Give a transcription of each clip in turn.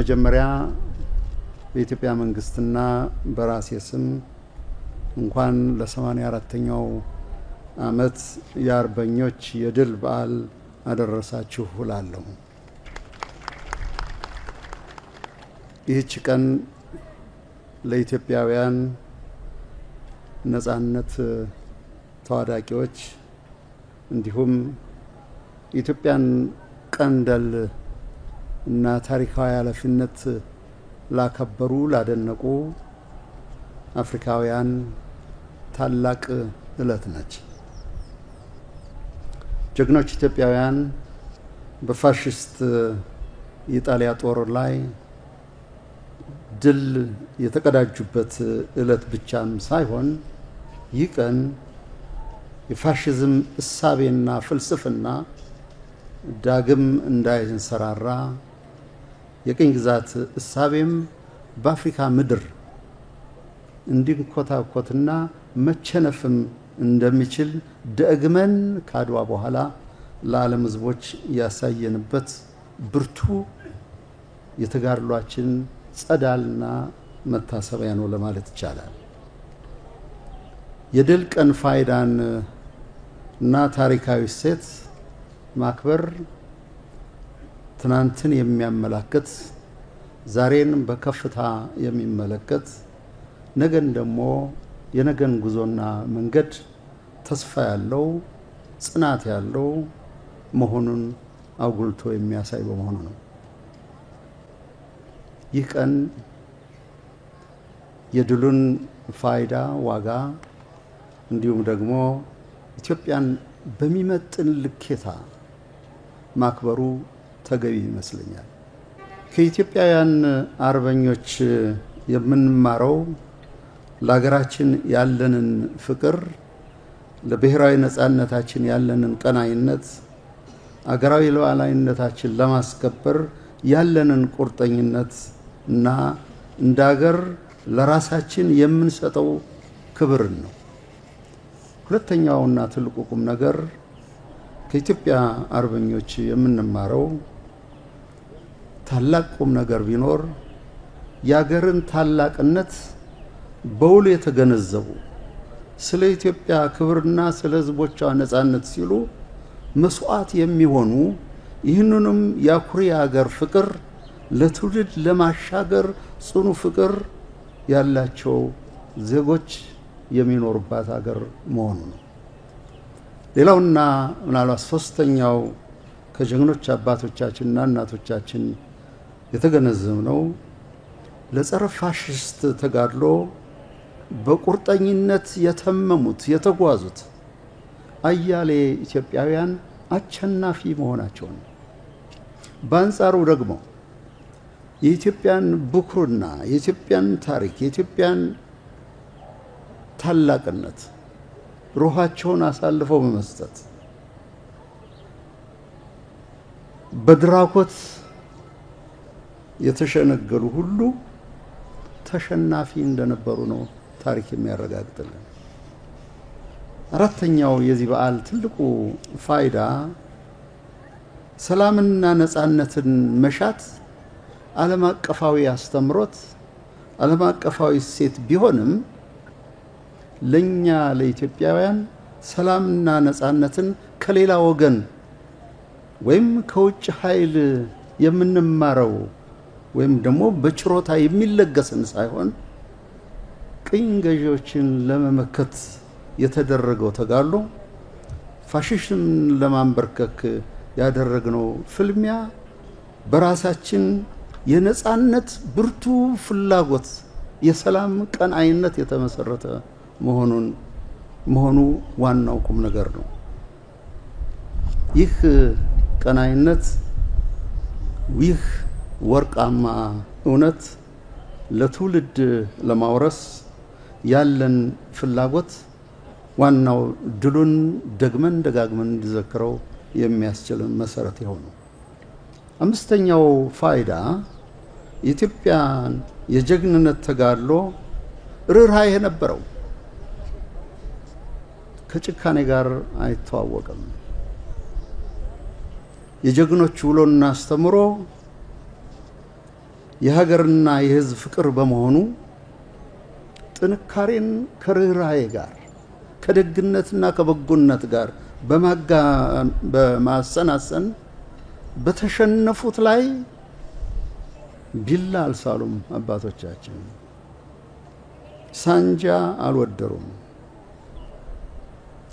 በመጀመሪያ በኢትዮጵያ መንግስትና በራሴ ስም እንኳን ለ84ኛው ዓመት የአርበኞች የድል በዓል አደረሳችሁ እላለሁ። ይህች ቀን ለኢትዮጵያውያን ነጻነት ተዋዳቂዎች እንዲሁም ኢትዮጵያን ቀንደል እና ታሪካዊ ኃላፊነት ላከበሩ ላደነቁ አፍሪካውያን ታላቅ ዕለት ነች። ጀግኖች ኢትዮጵያውያን በፋሽስት የጣሊያ ጦር ላይ ድል የተቀዳጁበት ዕለት ብቻም ሳይሆን ይህ ቀን የፋሽዝም እሳቤና ፍልስፍና ዳግም እንዳይንሰራራ የቅኝ ግዛት እሳቤም በአፍሪካ ምድር እንዲንኮታኮትና መቸነፍም እንደሚችል ደግመን ካድዋ በኋላ ለዓለም ሕዝቦች ያሳየንበት ብርቱ የተጋድሏችን ጸዳልና መታሰቢያ ነው ለማለት ይቻላል። የድል ቀን ፋይዳን እና ታሪካዊ ሴት ማክበር ትናንትን የሚያመላክት ዛሬን በከፍታ የሚመለከት ነገን ደግሞ የነገን ጉዞና መንገድ ተስፋ ያለው ጽናት ያለው መሆኑን አጉልቶ የሚያሳይ በመሆኑ ነው። ይህ ቀን የድሉን ፋይዳ ዋጋ እንዲሁም ደግሞ ኢትዮጵያን በሚመጥን ልኬታ ማክበሩ ተገቢ ይመስለኛል። ከኢትዮጵያውያን አርበኞች የምንማረው ለሀገራችን ያለንን ፍቅር፣ ለብሔራዊ ነጻነታችን ያለንን ቀናይነት፣ አገራዊ ሉዓላዊነታችን ለማስከበር ያለንን ቁርጠኝነት እና እንደ ሀገር ለራሳችን የምንሰጠው ክብርን ነው። ሁለተኛውና ትልቁ ቁም ነገር ከኢትዮጵያ አርበኞች የምንማረው ታላቅ ቁም ነገር ቢኖር የሀገርን ታላቅነት በውል የተገነዘቡ ስለ ኢትዮጵያ ክብርና ስለ ሕዝቦቿ ነጻነት ሲሉ መስዋዕት የሚሆኑ ይህንንም የአኩሪ ሀገር ፍቅር ለትውልድ ለማሻገር ጽኑ ፍቅር ያላቸው ዜጎች የሚኖሩባት ሀገር መሆኑ ነው። ሌላውና ምናልባት ሶስተኛው ከጀግኖች አባቶቻችንና እናቶቻችን የተገነዘብነው ለጸረ ፋሽስት ተጋድሎ በቁርጠኝነት የተመሙት የተጓዙት አያሌ ኢትዮጵያውያን አሸናፊ መሆናቸው ነው። በአንጻሩ ደግሞ የኢትዮጵያን ብኩርና፣ የኢትዮጵያን ታሪክ፣ የኢትዮጵያን ታላቅነት ሩሃቸውን አሳልፈው በመስጠት በድራኮት የተሸነገሉ ሁሉ ተሸናፊ እንደነበሩ ነው ታሪክ የሚያረጋግጥልን። አራተኛው የዚህ በዓል ትልቁ ፋይዳ ሰላምና ነጻነትን መሻት ዓለም አቀፋዊ አስተምሮት፣ ዓለም አቀፋዊ ሴት ቢሆንም ለኛ ለኢትዮጵያውያን ሰላምና ነጻነትን ከሌላ ወገን ወይም ከውጭ ኃይል የምንማረው ወይም ደግሞ በችሮታ የሚለገስን ሳይሆን ቅኝ ገዢዎችን ለመመከት የተደረገው ተጋድሎ ፋሽስትን ለማንበርከክ ያደረግነው ፍልሚያ በራሳችን የነጻነት ብርቱ ፍላጎት የሰላም ቀናኢነት የተመሰረተ መሆኑ ዋናው ቁም ነገር ነው። ይህ ቀናኢነት፣ ይህ ወርቃማ እውነት ለትውልድ ለማውረስ ያለን ፍላጎት ዋናው ድሉን ደግመን ደጋግመን እንዲዘክረው የሚያስችል መሰረት ይሆኑ። አምስተኛው ፋይዳ የኢትዮጵያን የጀግንነት ተጋድሎ ርኅራኄ የነበረው ከጭካኔ ጋር አይተዋወቅም። የጀግኖች ውሎና አስተምሮ የሀገርና የሕዝብ ፍቅር በመሆኑ ጥንካሬን ከርህራሄ ጋር ከደግነትና ከበጎነት ጋር በማሰናሰን በተሸነፉት ላይ ቢላ አልሳሉም። አባቶቻችን ሳንጃ አልወደሩም።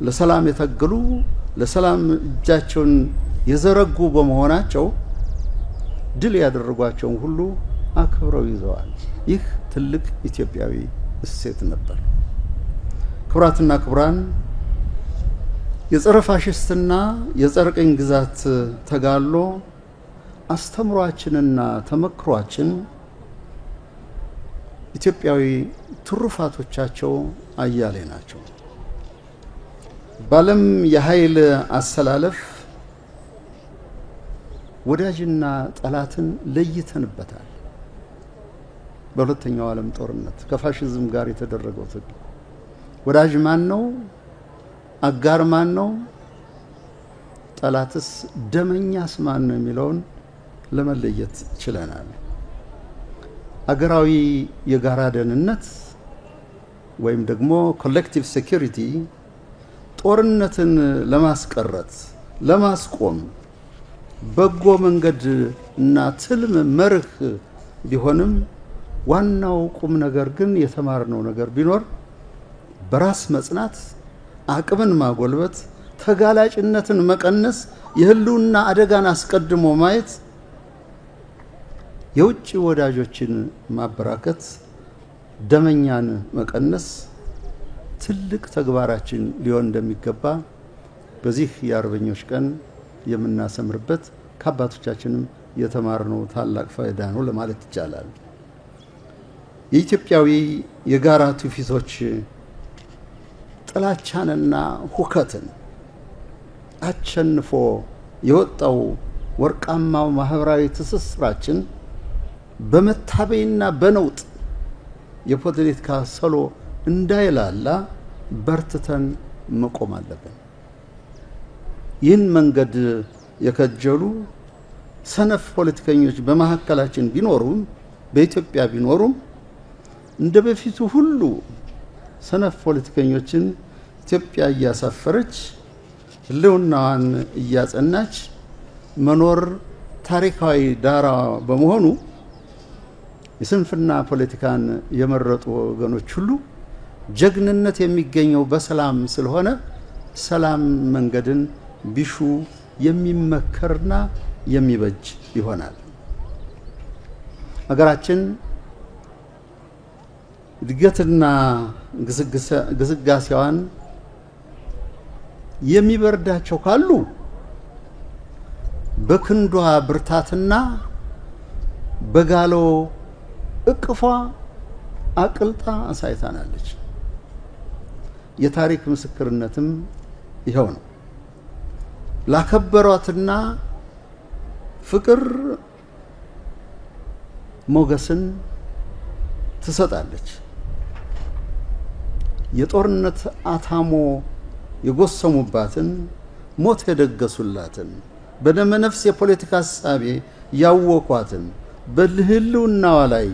ለሰላም የተገሉ ለሰላም እጃቸውን የዘረጉ በመሆናቸው ድል ያደረጓቸውን ሁሉ አክብረው ይዘዋል። ይህ ትልቅ ኢትዮጵያዊ እሴት ነበር። ክቡራትና ክቡራን፣ የጸረ ፋሽስትና የጸረ ቅኝ ግዛት ተጋድሎ አስተምሯችንና ተመክሯችን ኢትዮጵያዊ ትሩፋቶቻቸው አያሌ ናቸው። በዓለም የኃይል አሰላለፍ ወዳጅና ጠላትን ለይተንበታል። በሁለተኛው ዓለም ጦርነት ከፋሽዝም ጋር የተደረገው ትግል ወዳጅ ማን ነው? አጋር ማን ነው? ጠላትስ ደመኛስ ማን ነው የሚለውን ለመለየት ችለናል። አገራዊ የጋራ ደህንነት ወይም ደግሞ ኮሌክቲቭ ሴኩሪቲ ጦርነትን ለማስቀረት ለማስቆም በጎ መንገድ እና ትልም መርህ ቢሆንም ዋናው ቁም ነገር ግን የተማርነው ነገር ቢኖር በራስ መጽናት፣ አቅምን ማጎልበት፣ ተጋላጭነትን መቀነስ፣ የህልውና አደጋን አስቀድሞ ማየት፣ የውጭ ወዳጆችን ማበራከት፣ ደመኛን መቀነስ ትልቅ ተግባራችን ሊሆን እንደሚገባ በዚህ የአርበኞች ቀን የምናሰምርበት ከአባቶቻችንም የተማርነው ታላቅ ፋይዳ ነው ለማለት ይቻላል። የኢትዮጵያዊ የጋራ ትውፊቶች ጥላቻንና ሁከትን አሸንፎ የወጣው ወርቃማው ማህበራዊ ትስስራችን በመታበይና በነውጥ የፖለቲካ ሰሎ እንዳይላላ በርትተን መቆም አለብን። ይህን መንገድ የከጀሉ ሰነፍ ፖለቲከኞች በመካከላችን ቢኖሩም በኢትዮጵያ ቢኖሩም እንደ በፊቱ ሁሉ ሰነፍ ፖለቲከኞችን ኢትዮጵያ እያሳፈረች ህልውናዋን እያጸናች መኖር ታሪካዊ ዳራ በመሆኑ የስንፍና ፖለቲካን የመረጡ ወገኖች ሁሉ ጀግንነት የሚገኘው በሰላም ስለሆነ ሰላም መንገድን ቢሹ የሚመከርና የሚበጅ ይሆናል። ሀገራችን እድገትና ግስጋሴዋን የሚበርዳቸው ካሉ በክንዷ ብርታትና በጋሎ እቅፏ አቅልጣ አሳይታናለች። የታሪክ ምስክርነትም ይኸው ነው። ላከበሯትና ፍቅር ሞገስን ትሰጣለች። የጦርነት አታሞ የጎሰሙባትን ሞት የደገሱላትን በደመ ነፍስ የፖለቲካ ሐሳቤ ያወቋትን በህልውናዋ ላይ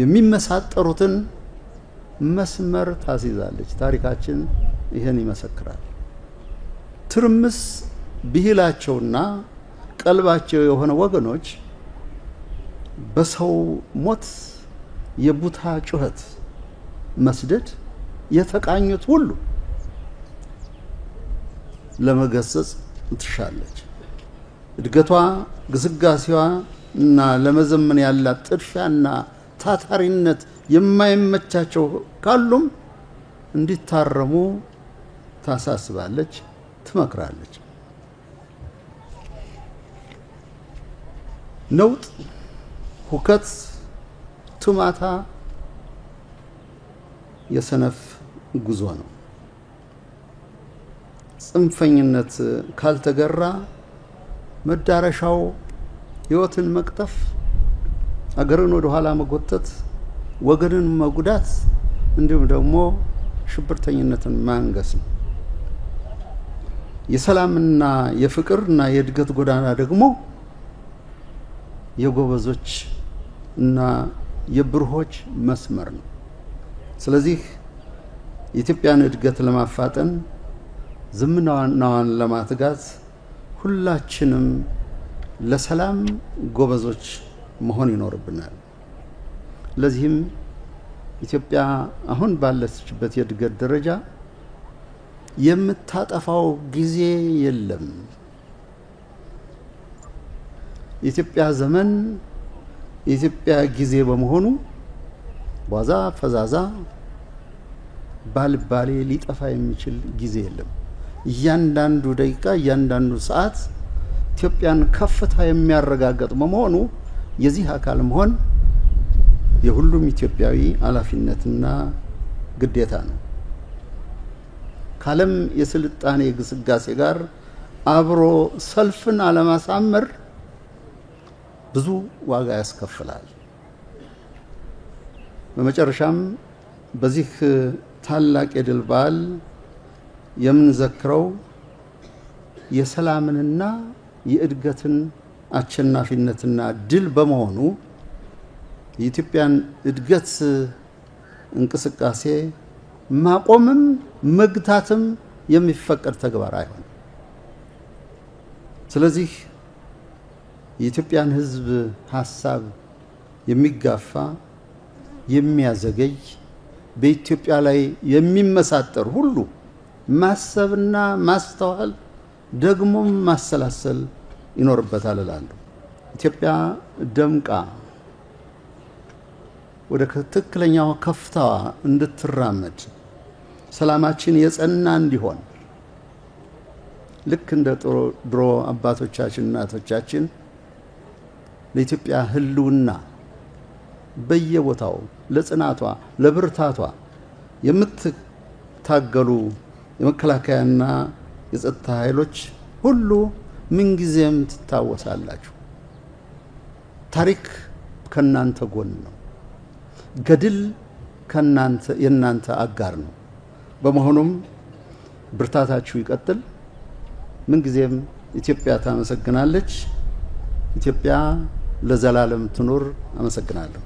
የሚመሳጠሩትን መስመር ታስይዛለች። ታሪካችን ይሄን ይመሰክራል። ትርምስ ብሂላቸውና ቀልባቸው የሆነ ወገኖች በሰው ሞት የቡታ ጩኸት መስደድ የተቃኙት ሁሉ ለመገሰጽ ትሻለች። እድገቷ ግስጋሴዋ እና ለመዘመን ያላት ጥድፊያና ታታሪነት የማይመቻቸው ካሉም እንዲታረሙ ታሳስባለች፣ ትመክራለች። ነውጥ፣ ሁከት፣ ቱማታ የሰነፍ ጉዞ ነው። ጽንፈኝነት ካልተገራ መዳረሻው ህይወትን መቅጠፍ፣ አገርን ወደ ኋላ መጎተት፣ ወገንን መጉዳት እንዲሁም ደግሞ ሽብርተኝነትን ማንገስ ነው። የሰላምና የፍቅርና የእድገት ጎዳና ደግሞ የጎበዞች እና የብሩሆች መስመር ነው። ስለዚህ የኢትዮጵያን እድገት ለማፋጠን ዝምናዋን ለማትጋት ሁላችንም ለሰላም ጎበዞች መሆን ይኖርብናል። ለዚህም ኢትዮጵያ አሁን ባለችበት የእድገት ደረጃ የምታጠፋው ጊዜ የለም። የኢትዮጵያ ዘመን የኢትዮጵያ ጊዜ በመሆኑ ዋዛ ፈዛዛ ባልባሌ ሊጠፋ የሚችል ጊዜ የለም። እያንዳንዱ ደቂቃ እያንዳንዱ ሰዓት ኢትዮጵያን ከፍታ የሚያረጋግጥ በመሆኑ የዚህ አካል መሆን የሁሉም ኢትዮጵያዊ ኃላፊነትና ግዴታ ነው። ካለም የስልጣኔ ግስጋሴ ጋር አብሮ ሰልፍን አለማሳመር ብዙ ዋጋ ያስከፍላል። በመጨረሻም በዚህ ታላቅ የድል በዓል የምንዘክረው የሰላምንና የእድገትን አሸናፊነትና ድል በመሆኑ የኢትዮጵያን እድገት እንቅስቃሴ ማቆምም መግታትም የሚፈቀድ ተግባር አይሆንም። ስለዚህ የኢትዮጵያን ሕዝብ ሐሳብ የሚጋፋ የሚያዘገይ በኢትዮጵያ ላይ የሚመሳጠር ሁሉ ማሰብና ማስተዋል ደግሞም ማሰላሰል ይኖርበታል እላለሁ። ኢትዮጵያ ደምቃ ወደ ትክክለኛው ከፍታዋ እንድትራመድ ሰላማችን የጸና እንዲሆን ልክ እንደ ድሮ አባቶቻችን እናቶቻችን ለኢትዮጵያ ህልውና በየቦታው ለጽናቷ ለብርታቷ የምትታገሉ የመከላከያና የጸጥታ ኃይሎች ሁሉ ምንጊዜም ትታወሳላችሁ። ታሪክ ከናንተ ጎን ነው። ገድል የናንተ አጋር ነው። በመሆኑም ብርታታችሁ ይቀጥል። ምንጊዜም ኢትዮጵያ ታመሰግናለች። ኢትዮጵያ ለዘላለም ትኑር። አመሰግናለሁ።